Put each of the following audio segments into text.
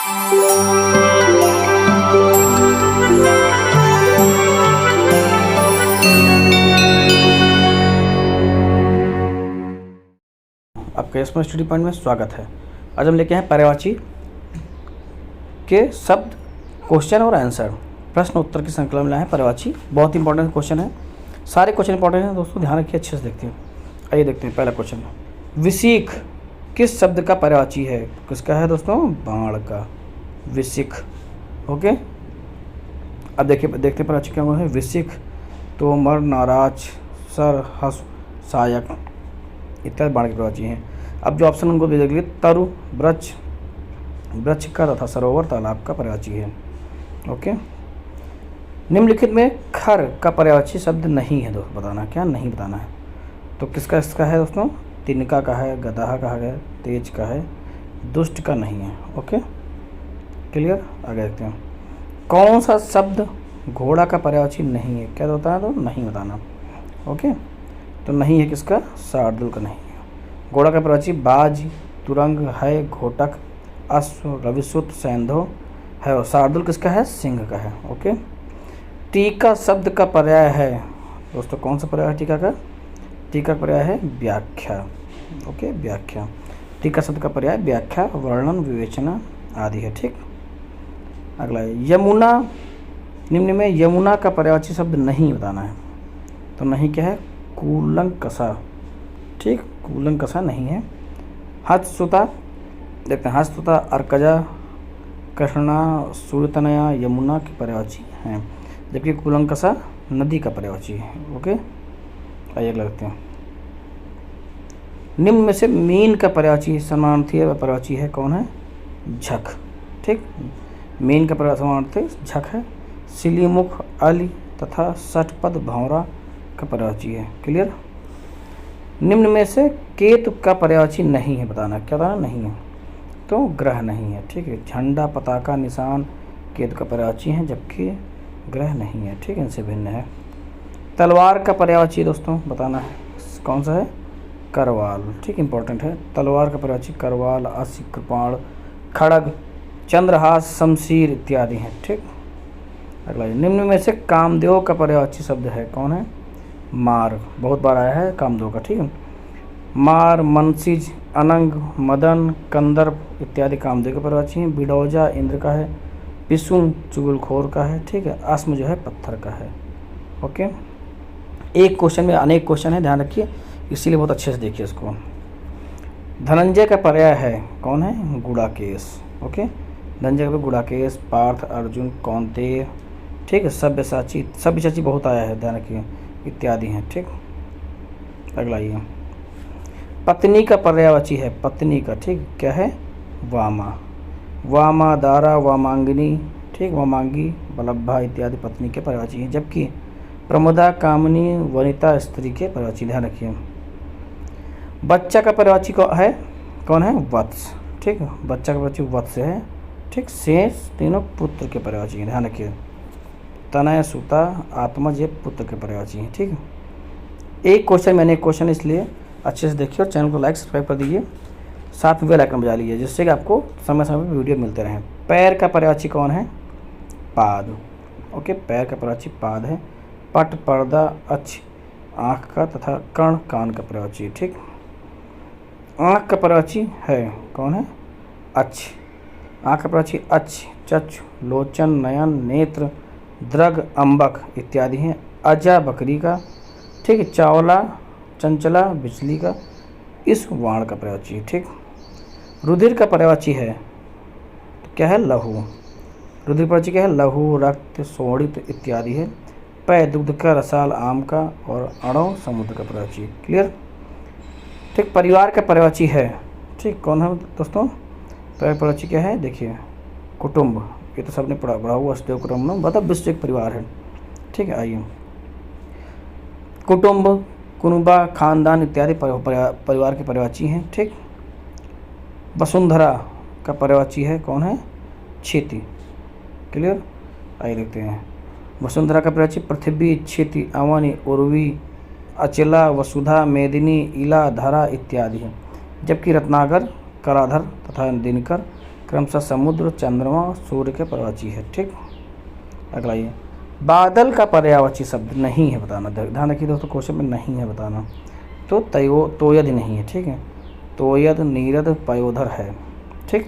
आपके small study point में स्वागत है। आज हम लेके हैं पर्यायवाची के शब्द, क्वेश्चन और आंसर, प्रश्न उत्तर की श्रृंखला में लाए हैं। पर्यायवाची बहुत इंपॉर्टेंट क्वेश्चन है, सारे क्वेश्चन इंपॉर्टेंट हैं दोस्तों, ध्यान रखिए, अच्छे से देखते हैं। आइए देखते हैं पहला क्वेश्चन। विसिख किस शब्द का पर्यायवाची है? किसका है दोस्तों? बाण का, विसिख। ओके, अब देखिए, देखते पर्यायवाची क्या है। विसिख, तोमर, नाराज, सर, हस, सायक इत्यादि बाण के पर्यायवाची हैं। अब जो ऑप्शन उनको भी देख लीजिए, तरु, वृक्ष, वृक्ष का तथा सरोवर, तालाब का पर्यायवाची है। ओके, निम्नलिखित में खर का पर्यायवाची शब्द नहीं है दोस्तों, बताना क्या, नहीं बताना है। तो किसका इसका है दोस्तों? तिनका का है, गधा का है, तेज का है, दुष्ट का नहीं है। Okay, clear? आगे देखते हैं। कौन सा शब्द घोड़ा का पर्यायवाची नहीं है? क्या होता है? तो नहीं बताना। ओके, तो नहीं है किसका? शार्दुल का नहीं है। घोड़ा का पर्यायवाची बाज, तुरंग है, घोटक, अश्व, रविसुत, सैंधव है, और शार्दुल किसका है? सिंह का है। ओके, टीका शब्द का पर्याय है दोस्तों, कौन सा पर्याय है टीका का? टीका का पर्याय है व्याख्या। ओके, व्याख्या। टीका शब्द का पर्याय व्याख्या, वर्णन, विवेचना आदि है। ठीक, अगला है यमुना। निम्न में यमुना का पर्यायवाची शब्द नहीं बताना है। तो नहीं क्या है? कूलंकषा। ठीक, कूलंकषा नहीं है। हस्तसुता देखते हैं, हस्तसुता, अर्कजा, कृष्णा, सूर्यतनया यमुना के पर्यायवाची हैं, जबकि कूलंकषा नदी का पर्यायवाची है। ओके, आइए लगते हैं। निम्न में से मीन का पर्यायवाची समानार्थी पर्यायवाची है, कौन है? झक। ठीक, मीन का पर्यायवाची झक है। सिलीमुख, अली तथा षटपद भौरा का पर्यायवाची है। क्लियर? निम्न में से केतु का पर्यायवाची नहीं है, बताना क्या बताना? नहीं है, तो ग्रह नहीं है। ठीक है, झंडा, पताका, निशान केतु का पर्यायवाची है, जबकि ग्रह नहीं है। ठीक है, इनसे भिन्न है। तलवार का पर्यायवाची दोस्तों बताना है, कौन सा है? करवाल। ठीक, इंपॉर्टेंट है। तलवार का पर्यायवाची करवाल, अश्व, कृपाण, खड़ग, चंद्रहास, शमशीर इत्यादि हैं। ठीक, अगला निम्न में से कामदेव का पर्यायवाची शब्द है, कौन है? मार। बहुत बार आया है कामदेव का। ठीक है, मार, मनसिज, अनंग, मदन, कंदर्प इत्यादि कामदेव के पर्यायवाची हैं। बिडौजा इंद्र का है, पिसुम चुगलखोर का है। ठीक है, अस्म जो है पत्थर का है। ओके, एक क्वेश्चन में अनेक क्वेश्चन है, ध्यान रखिए, इसीलिए बहुत अच्छे से देखिए इसको। धनंजय का पर्याय है, कौन है? गुड़ाकेश। ओके, धनंजय का गुड़ाकेश, पार्थ, अर्जुन, कौंतेय। ठीक है, सब्यसाची, सब्यसाची बहुत आया है, ध्यान रखिए, इत्यादि हैं। ठीक, अगला ये पत्नी का पर्यायवाची है, पत्नी का। ठीक, क्या है? वामा, वामा, दारा, वामांगिनी। ठीक, वामांगी, बलब्भा इत्यादि पत्नी के पर्यायवाची हैं, जबकि प्रमोदा, कामनी, वनिता स्त्री के पर्यायवाची। ध्यान रखिए। बच्चा का पर्यायवाची है, कौन है? वत्स। ठीक, बच्चा का पर्यायवाची वत्स है। ठीक, शेष तीनों पुत्र के पर्यायवाची हैं, ध्यान रखिए। तनय, सुता, आत्मज ये पुत्र के पर्यायवाची हैं। ठीक, एक क्वेश्चन मैंने एक क्वेश्चन, इसलिए अच्छे से देखिए और चैनल को लाइक सब्सक्राइब कर दीजिए, साथ में बेल आइकन बजा लीजिए, जिससे कि आपको समय समय पर वीडियो मिलते रहें। पैर का पर्यायवाची कौन है? पाद। ओके, पैर का पर्यायवाची पाद है। पट, पर्दा, अक्ष आँख का तथा कर्ण कान का पर्यायवाची। ठीक, आँख का पर्यायवाची है, कौन है? अक्ष। आँख का पर्यायवाची अक्ष, चक्षु, लोचन, नयन, नेत्र, द्रग, अम्बक इत्यादि हैं। अजा बकरी का। ठीक है, चावला, चंचला बिजली का, इस वाण का पर्यायवाची है। ठीक, रुधिर का पर्यायवाची है, तो क्या है? लहू। रुधिर पर्यायवाची क्या है? लहू, रक्त, शोणित इत्यादि है। पै, दुग्ध का, रसाल आम का, और अणव समुद्र का पर्यायवाची। क्लियर? ठीक, परिवार का पर्यायवाची है। ठीक, कौन है दोस्तों? पर्यायवाची क्या है? देखिए, कुटुंब, ये तो सबने पढ़ा हुआ, वसुदेव कुटुंबकम, मतलब विश्व एक परिवार है। ठीक है, आइए, कुटुंब, कुनुबा, खानदान इत्यादि परिवार के पर्यायवाची हैं। ठीक, वसुंधरा का पर्यायवाची है, कौन है? क्षिति। क्लियर? आइए देखते हैं। वसुंधरा का पर्यायवाची पृथ्वी, क्षिति, अवनी, उर्वी, अचला, वसुधा, मेदिनी, इला, धरा इत्यादि है, जबकि रत्नाकर, कराधर तथा दिनकर क्रमशः समुद्र, चंद्रमा, सूर्य के पर्यायवाची है। ठीक, अगला ये बादल का पर्यायवाची शब्द नहीं है बताना। ध्यान रखिए दोस्तों, क्वेश्चन में नहीं है बताना। तो तोयद नहीं है। ठीक है, तोयद, नीरद, पयोधर है। ठीक,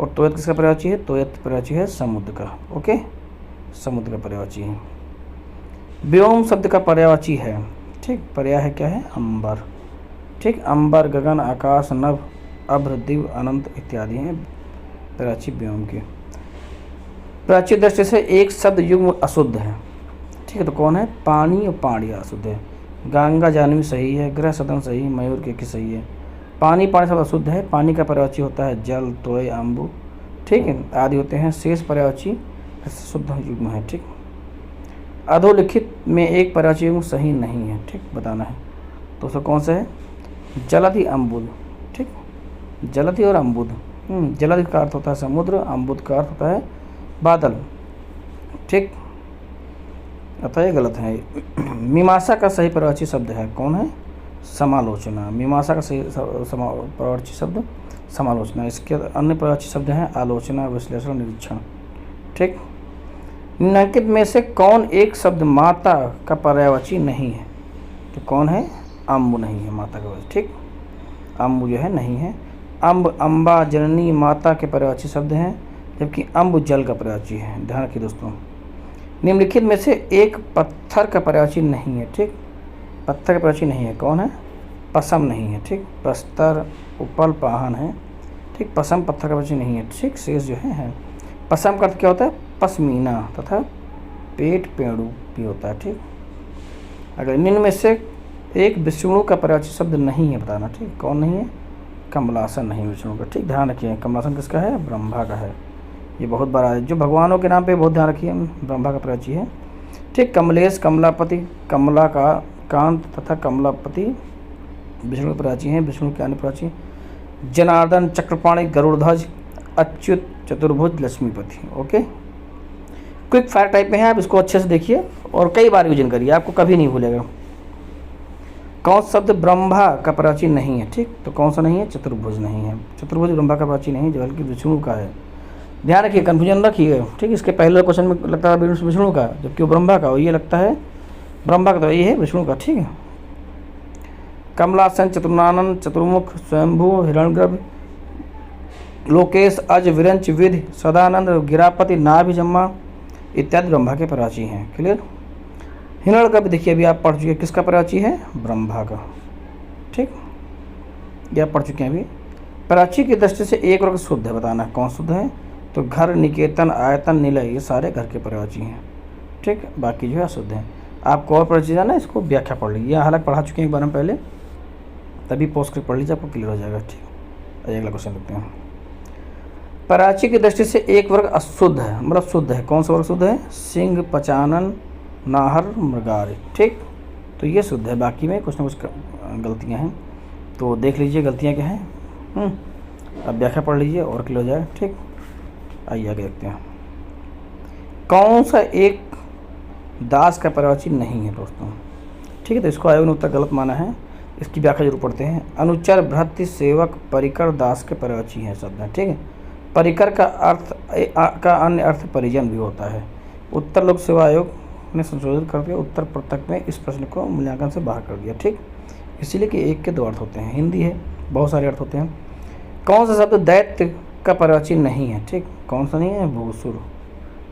और तोयद किसका पर्यायवाची है? तोयद पर्यायवाची है समुद्र का। ओके, समुद्र का पर्यायवाची है। व्योम शब्द का पर्यायवाची है। ठीक, पर्याय है क्या है? अंबर। ठीक, अंबर, गगन, आकाश, नभ, अभ्र, दिव्य, अनंत इत्यादि हैं पर्यायवाची व्योम के। पर्यायवाची दृष्टि से एक शब्द युग्म अशुद्ध है। ठीक है, तो कौन है? पानी और पाणी अशुद्ध है। गंगा, जाह्नवी सही है, ग्रह, सदन सही, मयूर, के सही है। पानी, पानी शब्द अशुद्ध है। पानी का पर्यायवाची होता है जल, तोय, अम्बु, ठीक है, आदि होते हैं। शेष पर्यायवाची शुद्ध युग्म है। ठीक, अधोलिखित में एक पर्यायवाची युग्म सही नहीं है। ठीक, बताना है। तो उसका कौन सा है? जलधि, अम्बुद। ठीक, जलधि और अम्बुद। जलधि का अर्थ होता है समुद्र, अम्बुद का अर्थ होता है बादल। ठीक, अतः ये गलत है। मीमांसा का सही पर्यायवाची शब्द है कौन है? समालोचना। मीमांसा का सही पर्यायवाची शब्द समालोचना। इसके अन्य पर्यायवाची शब्द हैं आलोचना, विश्लेषण, निरीक्षण। ठीक, निम्नलिखित में से कौन एक शब्द माता का पर्यायवाची नहीं है? तो कौन है? अम्ब नहीं है माता का। ठीक, अम्ब जो है नहीं है। अम्ब, अम्बा, जननी, माता के पर्यायवाची शब्द हैं, जबकि अम्ब जल का पर्यायवाची है। ध्यान रखिए दोस्तों। निम्नलिखित में से एक पत्थर का पर्यायवाची नहीं है। ठीक, पत्थर का पर्यायवाची नहीं है। कौन है? पसम नहीं है। ठीक, प्रस्तर, उपल, पाहन है। ठीक, पसम पत्थर का पर्यायवाची नहीं है। ठीक, शेष जो है। पसम का अर्थ क्या होता है? पश्मीना, तथा पेट, पेड़ू भी होता है। ठीक, अगर निम्न में से एक विष्णु का पर्यायवाची शब्द नहीं है बताना। ठीक, कौन नहीं है? कमलासन नहीं विष्णु का। ठीक, ध्यान रखिए। कमलासन किसका है? ब्रह्मा का है। ये बहुत बड़ा है। जो भगवानों के नाम पे बहुत ध्यान रखिए, ब्रह्मा का पर्यायवाची है। ठीक, कमलेश, कमलापति, कमला का कांत तथा कमलापति विष्णु के पर्यायवाची हैं। विष्णु के अन्य पर्यायवाची Janardan, Chakrapani, Garudadhwaj, Achyut, Chaturbhuj, Lakshmipati. Okay, quick fire type में है, आप इसको अच्छे से देखिए और कई बार रिविजन करिए, आपको कभी नहीं भूलेगा। कौन शब्द ब्रह्मा का पर्यायवाची नहीं है? ठीक, तो कौन सा नहीं है? चतुर्भुज नहीं है। चतुर्भुज ब्रह्मा का पर्यायवाची नहीं, बल्कि विष्णु का है। ध्यान रखिए, कन्फ्यूजन रखिए। ठीक, इसके पहले क्वेश्चन में लगता है विष्णु का, जबकि वो ब्रह्मा का, ये लगता है ब्रह्मा का, तो ये है विष्णु का। ठीक है, कमलासन, चतुर्नानन, चतुर्मुख, स्वयंभू, हिरण्यगर्भ, लोकेश, अज, विरंच, विधि, सदानंद, गिरापति, नाभिजम्मा इत्यादि ब्रह्मा के पर्यायवाची हैं। क्लियर? हिरण्यगर्भ देखिए अभी आप पढ़ चुके हैं, किसका पर्यायवाची है? ब्रह्मा का। ठीक, ये आप पढ़ चुके हैं अभी। पर्यायवाची की दृष्टि से एक वर्ग शुद्ध है बताना। कौन शुद्ध है? तो घर, निकेतन, आयतन, निलय, ये सारे घर के पर्यायवाची हैं। ठीक, बाकी जो है अशुद्ध है। आपको और पर्यायवाची जाना है, इसको व्याख्या पढ़ लीजिए। हालांकि पढ़ा चुके हैं एक बार हम पहले, तभी पोस्ट करके पढ़ लीजिए, आपको क्लियर हो जाएगा। ठीक, अगला क्वेश्चन देखते हैं। पर्यायवाची की दृष्टि से एक वर्ग अशुद्ध है, मतलब शुद्ध है। कौन सा वर्ग शुद्ध है? सिंह, पचानन, नाहर, मृगार। ठीक, तो ये शुद्ध है। बाकी में कुछ ना कुछ गलतियाँ हैं, तो देख लीजिए गलतियाँ क्या हैं। अब व्याख्या पढ़ लीजिए और क्लियर हो जाए। ठीक, आइए आगे देखते हैं। कौन सा एक दास का पर्यायवाची नहीं है दोस्तों? ठीक है, तो इसको आयोग ने उत्तर गलत माना है। इसकी व्याख्या जरूर पढ़ते हैं। अनुचर, भृत्य, सेवक, परिकर दास के पर्यायवाची हैं शब्द हैं। ठीक है, परिकर का अर्थ का अन्य अर्थ परिजन भी होता है। उत्तर लोक सेवा आयोग ने संशोधित करके उत्तर पृथक में इस प्रश्न को मूल्यांकन से बाहर कर दिया। ठीक, इसीलिए कि एक के दो अर्थ होते हैं। हिंदी है, बहुत सारे अर्थ होते हैं। कौन सा शब्द दैत्य का पर्यायवाची नहीं है? ठीक, कौन सा नहीं है? भूसुर।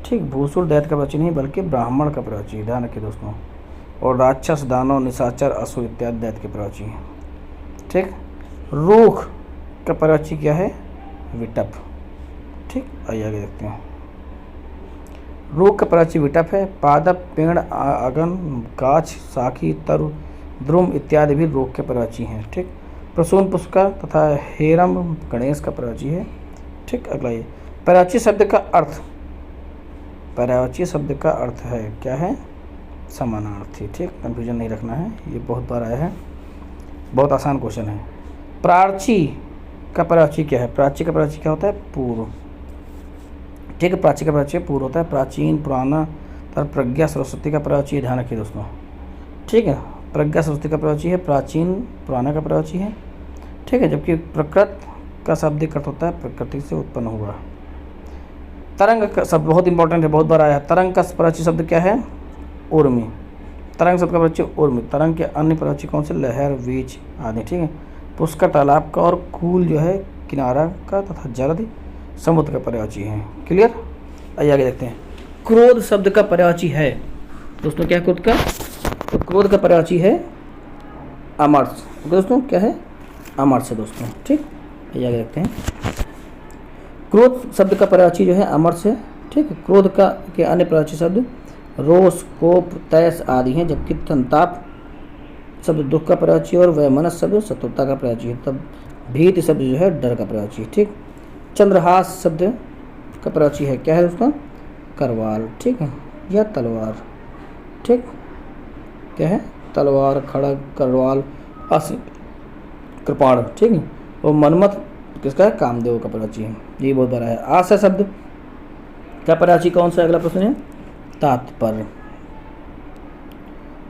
ठीक, भूसुर दैत्य का पर्यायवाची नहीं, बल्कि ब्राह्मण का पर्यायवाची। ध्यान रखिए दोस्तों। और राक्षस, दानव, निशाचर, असुर इत्यादि दैत्य के पर्यायवाची हैं। ठीक, रूख का पर्यायवाची क्या है? विटप। ठीक, आइए आगे देखते हैं। रूख का पर्यायवाची विटप है। पादप, पेड़, अगन, गाछ, साखी, तरु, द्रुम इत्यादि भी रूख के पर्यायवाची हैं। ठीक, प्रसून पुष्कर तथा हेरम गणेश का पर्यायवाची है। ठीक, अगला ये पर्यायवाची शब्द का अर्थ। पर्यायवाची शब्द का अर्थ है क्या है? समानार्थी। ठीक, कंफ्यूजन नहीं रखना है, ये बहुत बार आया है, बहुत आसान क्वेश्चन है। प्राची का पर्यायवाची क्या है? प्राची का पर्यायवाची क्या होता है? पूर्व। ठीक है, प्राची का पर्यायवाची पूर्व होता है। प्राचीन, पुराना, तथा प्रज्ञा सरस्वती का पर्यायवाची। ध्यान रखिए दोस्तों। ठीक है, प्रज्ञा सरस्वती का पर्यायवाची है। प्राचीन, पुराना का पर्यायवाची है। ठीक है, जबकि प्रकृत का शाब्दिक अर्थ होता है प्रकृति से उत्पन्न हुआ। तरंग का शब्द बहुत इंपॉर्टेंट है, बहुत बार आया है। तरंग का प्राची शब्द क्या है? उर्मी। तरंग शब्द का प्राची उर्मी। तरंग के अन्य प्राची कौन से? लहर, बीच आदि, ठीक है। पुष्कर तालाब का, और कूल जो है किनारा का, तथा जलद समुद्र का पर्यायवाची है। क्लियर? आइए आगे देखते हैं। क्रोध शब्द का पर्यायवाची है दोस्तों क्या? क्रोध का, तो क्रोध का पर्यायवाची है अमर्ष। दोस्तों क्या है? अमर्ष है दोस्तों, ठीक। आइए आगे देखते हैं। क्रोध शब्द का पर्यायवाची जो है अमर्ष है, ठीक है। क्रोध का के अन्य पर्यायवाची शब्द रोष, कोप, तैस आदि हैं, जबकि संताप शब्द दुख का पर्यायवाची और वैमनस्य शब्द शत्रुता का पर्यायवाची है। तब भीति शब्द जो है डर का पर्यायवाची है, ठीक। चंद्रहास शब्द का पर्यायवाची है, क्या है उसका? करवाल, ठीक है, या तलवार, ठीक। क्या है? तलवार, खड़ग, करवाल, अश्व, कृपाण, ठीक है। और मनमथ किसका है? कामदेव का पर्यायवाची है। ये बहुत बड़ा है। आशय शब्द का पर्यायवाची कौन सा? अगला प्रश्न है तात्पर्य,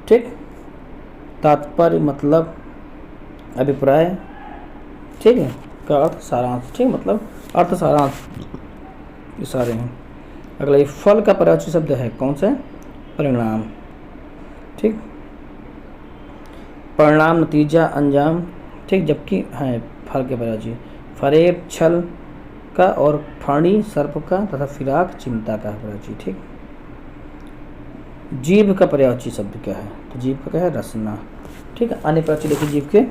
ठीक। तात्पर्य मतलब अभिप्राय, ठीक है, का अर्थ सारांश, ठीक, मतलब अर्थ सारांश, ये सारे हैं। अगला ये फल का पर्यायवाची शब्द है कौन सा? परिणाम, ठीक। परिणाम नतीजा, अंजाम, ठीक, जबकि है फल के पर्यायवाची फरेब छल का, और फणी सर्प का, तथा फिराक चिंता का पर्यायवाची, ठीक। जीभ का पर्यायवाची शब्द क्या है? तो जीभ का क्या है? रसना, ठीक है। अन्य पर्यायवाची देखिए जीभ के,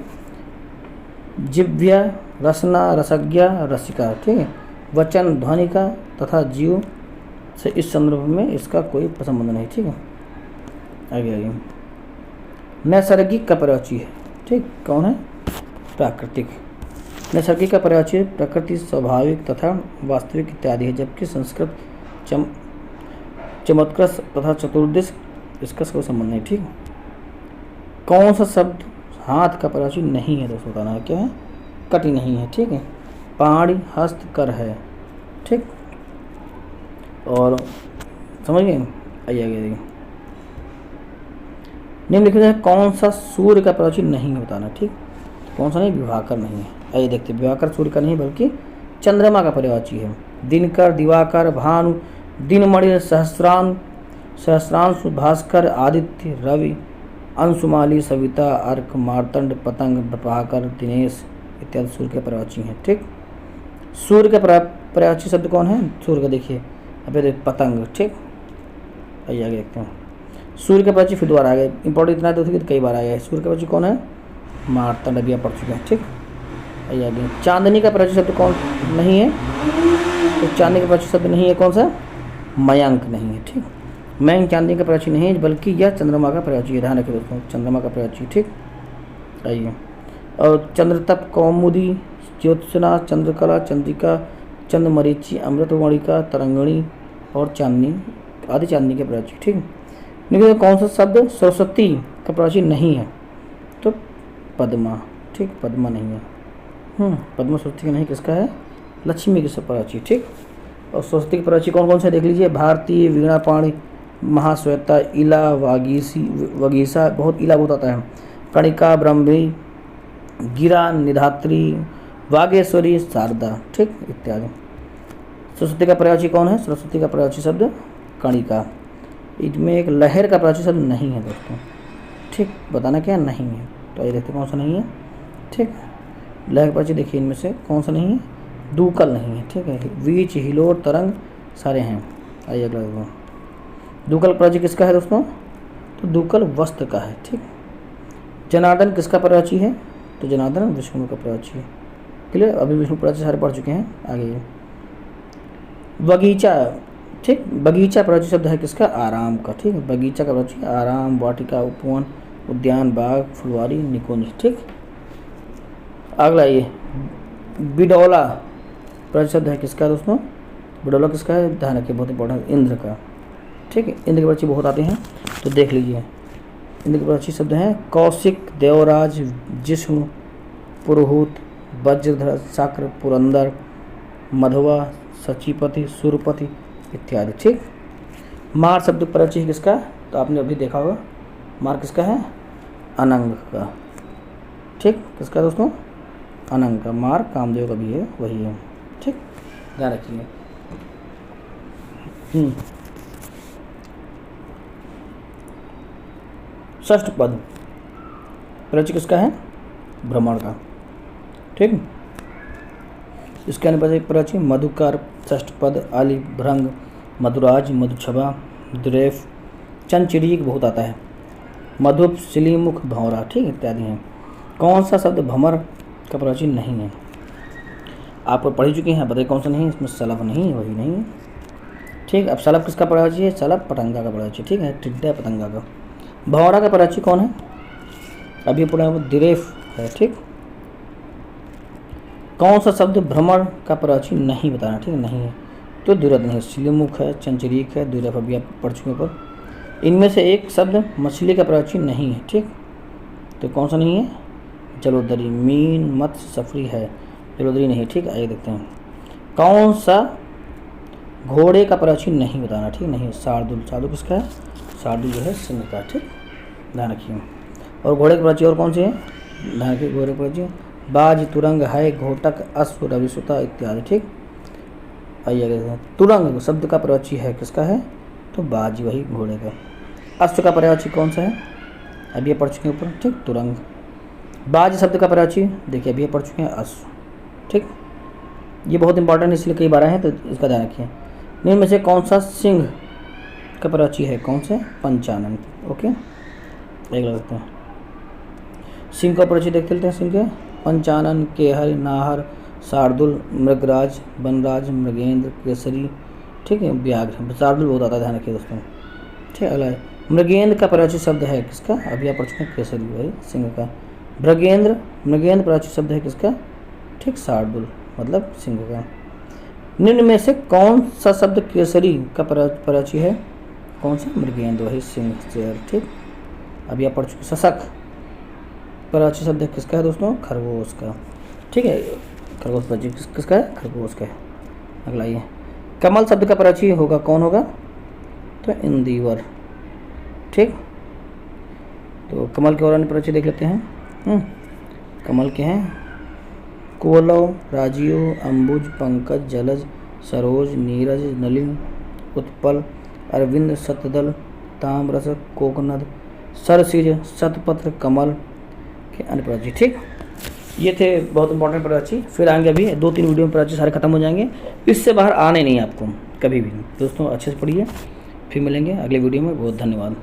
जिह्वा, रसना, रसज्ञा, रसिका, ठीक है। वचन, ध्वनि का, तथा जीव से इस संदर्भ में इसका कोई संबंध नहीं, ठीक है। आगे आगे नैसर्गिक का पर्यायवाची है, ठीक, कौन है? प्राकृतिक। नैसर्गिक का पर्यायवाची प्रकृति, स्वाभाविक तथा वास्तविक इत्यादि है, जबकि संस्कृत चमत्कृत तथा चतुर्दिश इसका कोई संबंध नहीं, ठीक। कौन सा शब्द हाथ का पर्यायवाची नहीं है दोस्तों? बताना है क्या है? कटी नहीं है, ठीक है। पाणी, हस्त, कर है, ठीक। और समझ गए? आइए आगे देखिए। निम्नलिखित है कौन सा सूर्य का पर्यायवाची नहीं है? बताना, ठीक। कौन सा नहीं? विभाकर नहीं है। आइए देखते हैं। विभाकर सूर्य का नहीं बल्कि चंद्रमा का पर्यायवाची है। दिनकर, दिवाकर, भानु, दिनमणि, सहस्रांशु, भास्कर, आदित्य, रवि, अंशुमाली, सविता, अर्क, मार्तंड, पतंग, प्रभाकर, दिनेश इत्यादि सूर्य के पर्यायवाची हैं, ठीक। सूर्य का पर्यायवाची शब्द कौन है? सूर्य का देखिए, अभी देख पतंग, ठीक। आइए आगे देखते हैं। सूर्य के पर्यायवाची फिर दोबारा आ गए, इंपॉर्टेंट इतना दोस्तों कि कई बार आया है। सूर्य का पर्यायवाची कौन है? मार्तंड, अभी आप पढ़ चुके हैं, ठीक। आइए आगे। चांदनी का पर्यायवाची शब्द कौन नहीं है? तो चांदनी का पर्यायवाची शब्द नहीं है कौन सा? मयंक नहीं है, ठीक। मयंक चांदनी का पर्यायवाची नहीं है, बल्कि यह चंद्रमा का पर्यायवाची है। ध्यान रखिए दोस्तों, चंद्रमा का पर्यायवाची, ठीक। आइए। और चंद्रतप, कौमुदी, ज्योत्सना, चंद्रकला, चंद्रिका, चंद्रमरीचि, अमृतमणिका, तरंगिणी और चांदनी आदि चांदनी के पर्यायवाची, ठीक। लेकिन कौन सा शब्द सरस्वती का पर्यायवाची नहीं है? तो पद्मा, ठीक, पद्मा नहीं है। पद्मा सरस्वती का नहीं, किसका है? लक्ष्मी की पर्यायवाची, ठीक। और सरस्वती की पर्यायवाची कौन कौन से देख लीजिए। भारती, वीणापाणी, महाश्वेता, इला, वगीसा, बहुत इला बहुत आता है, कणिका, ब्रह्मी, गिरा, निधात्री, वागेश्वरी, शारदा, ठीक, इत्यादि। सरस्वती का पर्यायवाची कौन है? सरस्वती का पर्यायवाची शब्द कणिका। इसमें एक लहर का पर्यायवाची शब्द नहीं है दोस्तों, ठीक। बताना क्या नहीं है? तो ये देखते कौन सा नहीं है, ठीक। लहर का पर्यायवाची देखिए, इनमें से कौन सा नहीं है? दूकल नहीं है, ठीक है। बीच, हिलोर, तरंग सारे हैं। आइए अगला देखो। दूकल पर्यायवाची किसका है दोस्तों? तो दूकल वस्त्र का है, ठीक। जनार्दन किसका पर्यायवाची है? तो जनार्दन विष्णु का पर्यायवाची है। क्लियर? अभी विष्णु पर्यायवाची सारे पढ़ चुके हैं। आगे बगीचा, ठीक। बगीचा पर्यायवाची शब्द है किसका? आराम का, ठीक। बगीचा का पर्यायवाची आराम, वाटिका, उपवन, उद्यान, बाग, फुलवारी, निकुंज, ठीक। अगला ये बिडौला पर्यायवाची शब्द है किसका दोस्तों? बिडौला किसका है? ध्यान रखिए, बहुत इंपॉर्टेंट, इंद्र का, ठीक है। इंद्र के पर्यायवाची बहुत आते हैं, तो देख लीजिए। इंद्र के पर्यायवाची शब्द हैं कौशिक, देवराज, जिष्णु, पुरोहित, वज्रधर, शक्र, पुरंदर, मधुवा, सचीपति, सुरपति इत्यादि, ठीक। मार शब्द पर्यायवाची है किसका? तो आपने अभी देखा होगा, मार किसका है? अनंग का, ठीक। किसका दोस्तों? अनंग का। मार कामदेव का भी है, वही है, ठीक, ध्यान रखिए। षष्ठ पद प्रचय किसका है? भ्रमण का। ठीक, इसके अनुपद प्रचय मधुकर, षष्ठ पद आली, भृंग, मधुराज, मधुछबा, द्रेफ, चंचरीक बहुत आता है, मधुप, सिलीमुख, भौरा, ठीक इत्यादि हैं। कौन सा शब्द भ्रमर का प्रचय नहीं है? आप पढ़ चुके हैं, बताइए कौन सा नहीं है? इसमें सलभ नहीं है, वही नहीं है। ठीक, अब सलभ किसका प्रचय है? सलभ पतंगा का प्रचय। ठीक है, टिड्डा पतंगा का। भौरा का प्रचय कौन है? अभी पढ़ा वो द्रेफ है। ठीक, कौन सा शब्द भ्रमर का प्रचय नहीं बताना? ठीक, नहीं है तो द्विरथ नहीं है, सिलीमुख है, चंचरीक है, द्विरथ अभी आप पढ़ चुके पर। इनमें से एक शब्द मछली का प्रचय नहीं है। ठीक, तो कौन सा नहीं है? जलोदरी, मीन, मत्स्य, सफरी है, जलोदरी नहीं है। ठीक, आइए देखते हैं। कौन सा घोड़े का प्रचय नहीं बताना? ठीक, नहीं है, शार्दुल। शार्दुल किसका है? शार्दुल जो है सिंह का। ठीक, ध्यान रखिए। और घोड़े के प्रचय और कौन से हैं? ध्यान रखिए, घोड़े के प्रचय बाज, तुरंग, है, घोटक, अश्व, रविसुता इत्यादि। ठीक, आइए तुरंग शब्द का प्रचय है किसका है? तो बाज, वही घोड़े का। अश्व का प्रचय कौन सा है? अभी ये पढ़ चुके हैं ऊपर। ठीक, तुरंग। बाज शब्द का प्रचय देखिए अभी ये पढ़ चुके हैं, अश्व। ठीक, ये बहुत इंपॉर्टेंट इसलिए कई बार आए हैं तो इसका ध्यान रखिए। निम्न में से कौन सा सिंह का प्रचय है? कौन से? पंचानन। ओके, एक लगते हैं सिंह का परिचय देख लेते हैं। सिंह के पंचानन, केहर, नाहर, शार्दुल, मृगराज, वनराज, मृगेंद्र, केसरी। ठीक है, व्याघ्र। शार्दुल बहुत आता है, ध्यान रखिए दोस्तों। ठीक, अगला है मृगेंद्र का परिचय शब्द है किसका? अभी आप पढ़ चुके हैं, केसरी वही सिंह का। मृगेंद्र, मृगेंद्र परिचय शब्द है किसका? ठीक, शार्दुल मतलब सिंह का। निम्न में से कौन सा शब्द केसरी का परिचय है? कौन सा? मृगेंद्र, वही सिंह, शेर। ठीक, अभी आप पढ़ चुके। शशक परिचय शब्द किसका है दोस्तों? खरगोश का। ठीक है, खरगोश परिचय किसका है? खरगोश का है। अगला ये कमल शब्द का परिचय होगा, कौन होगा? तो इंदिवर। ठीक, तो कमल के और अन्य परिचय देख लेते हैं। कमल के हैं कोलव, राजीव, अंबुज, पंकज, जलज, सरोज, नीरज, नलिन, उत्पल, अरविंद, शतदल, ताम्रस, कोकनद, सरसिज, शतपत्र, कमल के अन्य परिचय। ठीक, ये थे बहुत इंपॉर्टेंट परिचय। फिर आएंगे, अभी 2-3 वीडियो में परिचय सारे खत्म हो जाएंगे, इससे बाहर आने नहीं आपको कभी भी। दोस्तों अच्छे से पढ़िए, फिर मिलेंगे अगले वीडियो में। बहुत धन्यवाद।